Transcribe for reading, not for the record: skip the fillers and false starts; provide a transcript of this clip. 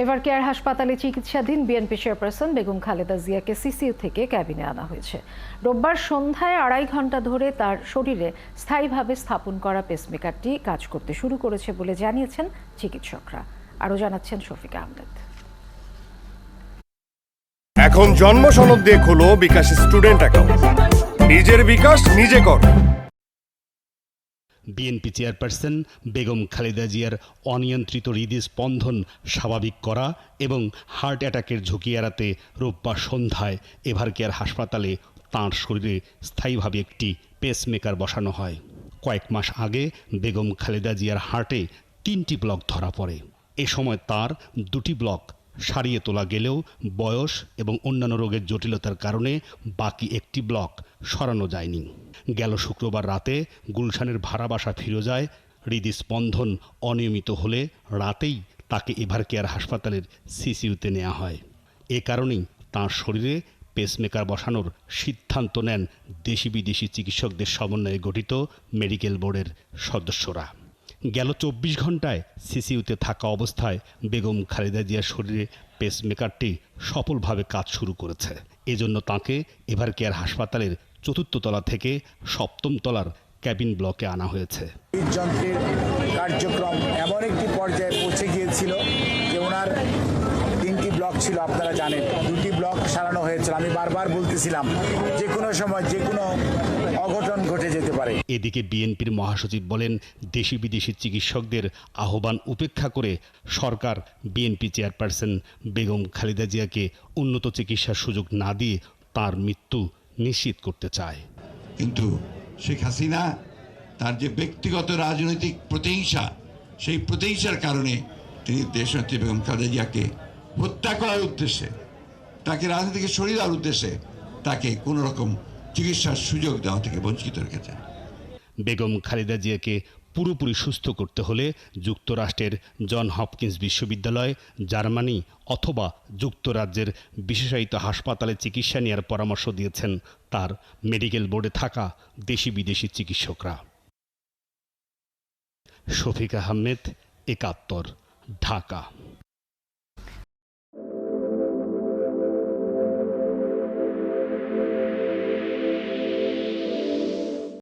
Ever care হাসপাতালে চিকিৎসাধীন BNP chairperson Begum Khaleda জিয়াকে সিসিইউ থেকে ক্যাবিনে আনা হয়েছে। রোববার সন্ধ্যায় 2.5 ঘন্টা ধরে তার শরীরে স্থায়ীভাবে স্থাপন করা পেসমেকারটি কাজ করতে শুরু করেছে বলে জানিয়েছেন চিকিৎসকরা। আরও জানাচ্ছেন শফিক আহমেদ। এখন জন্ম সনদ দিয়ে খোলো বিকাশ স্টুডেন্ট অ্যাকাউন্ট। নিজের বিকাশ নিজে কর। বিএনপি চেয়ারপারসন বেগম খালেদা জিয়ার অনিয়ন্ত্রিত হৃদস্পন্দন স্বাভাবিক করা এবং হার্ট অ্যাটাকের ঝুঁকি এড়াতে রোববার সন্ধ্যায় এভার কেয়ার হাসপাতালে তাঁর শরীরে স্থায়ীভাবে একটি পেসমেকার বসানো হয়। কয়েক মাস আগে বেগম খালেদা জিয়ার হার্টে 3টি ব্লক ধরা পড়ে। এ সময় তার 2টি ব্লক সারিয়ে তোলা গেলেও বয়স এবং অন্যান্য রোগের জটিলতার কারণে বাকি একটি ব্লক সরানো যায়নি। গেল শুক্রবার রাতে গুলশানের ভাড়া বাসা ফিরোজায় হৃদস্পন্দন অনিয়মিত হলে রাতেই তাকে এভার কেয়ার হাসপাতালের সিসিইউতে নেওয়া হয়। এ কারণেই তাঁর শরীরে পেসমেকার বসানোর সিদ্ধান্ত নেন দেশি বিদেশি চিকিৎসকদের সমন্বয়ে গঠিত মেডিকেল বোর্ডের সদস্যরা। গেল 24 ঘন্টায় সিসিইউতে থাকা অবস্থায় বেগম খালেদা জিয়ার শরীরে পেসমেকারটি সফলভাবে কাজ শুরু করেছে। এজন্য তাঁকে এভার কেয়ার হাসপাতালের 4র্থ তলা থেকে 7ম তলার ক্যাবিন ব্লকে আনা হয়েছে। যন্ত্রের কার্যক্রম এমন একটি পর্যায়ে পৌঁছে গিয়েছিল যে ওনার 3টি ব্লক ছিল, আপনারা জানেন, 2টি ব্লক সারানো হয়েছিল। আমি বারবার বলতেছিলাম যে কোনো সময় যে কোনো অঘটন ঘটে যেতে পারে। এদিকে বিএনপির মহাসচিব বলেন, দেশি বিদেশি চিকিৎসকদের আহ্বান উপেক্ষা করে সরকার বিএনপি চেয়ারপারসন বেগম খালেদা জিয়াকে উন্নত চিকিৎসার সুযোগ না দিয়ে তার মৃত্যু নিশ্চিত করতে চায়। কিন্তু শেখ হাসিনা তার যে ব্যক্তিগত রাজনৈতিক প্রতিহিংসা, সেই প্রতিহিংসার কারণে তিনি দেশনেত্রী বেগম খালেদা জিয়াকে হত্যা করার উদ্দেশ্যে, তাকে রাজনীতি থেকে সরিয়ে দেওয়ার উদ্দেশ্যে তাকে কোনো রকম চিকিৎসার সুযোগ দেওয়া থেকে বঞ্চিত রেখেছে। বেগম খালেদা জিয়াকে পুরোপুরি সুস্থ করতে হলে যুক্তরাষ্ট্রের জন হপকিন্স বিশ্ববিদ্যালয়, জার্মানি অথবা যুক্তরাজ্যের বিশেষায়িত হাসপাতালে চিকিৎসা নেওয়ার পরামর্শ দিয়েছেন তার মেডিকেল বোর্ডে থাকা দেশি বিদেশি চিকিৎসকরা। শফিক আহমেদ, 71, ঢাকা।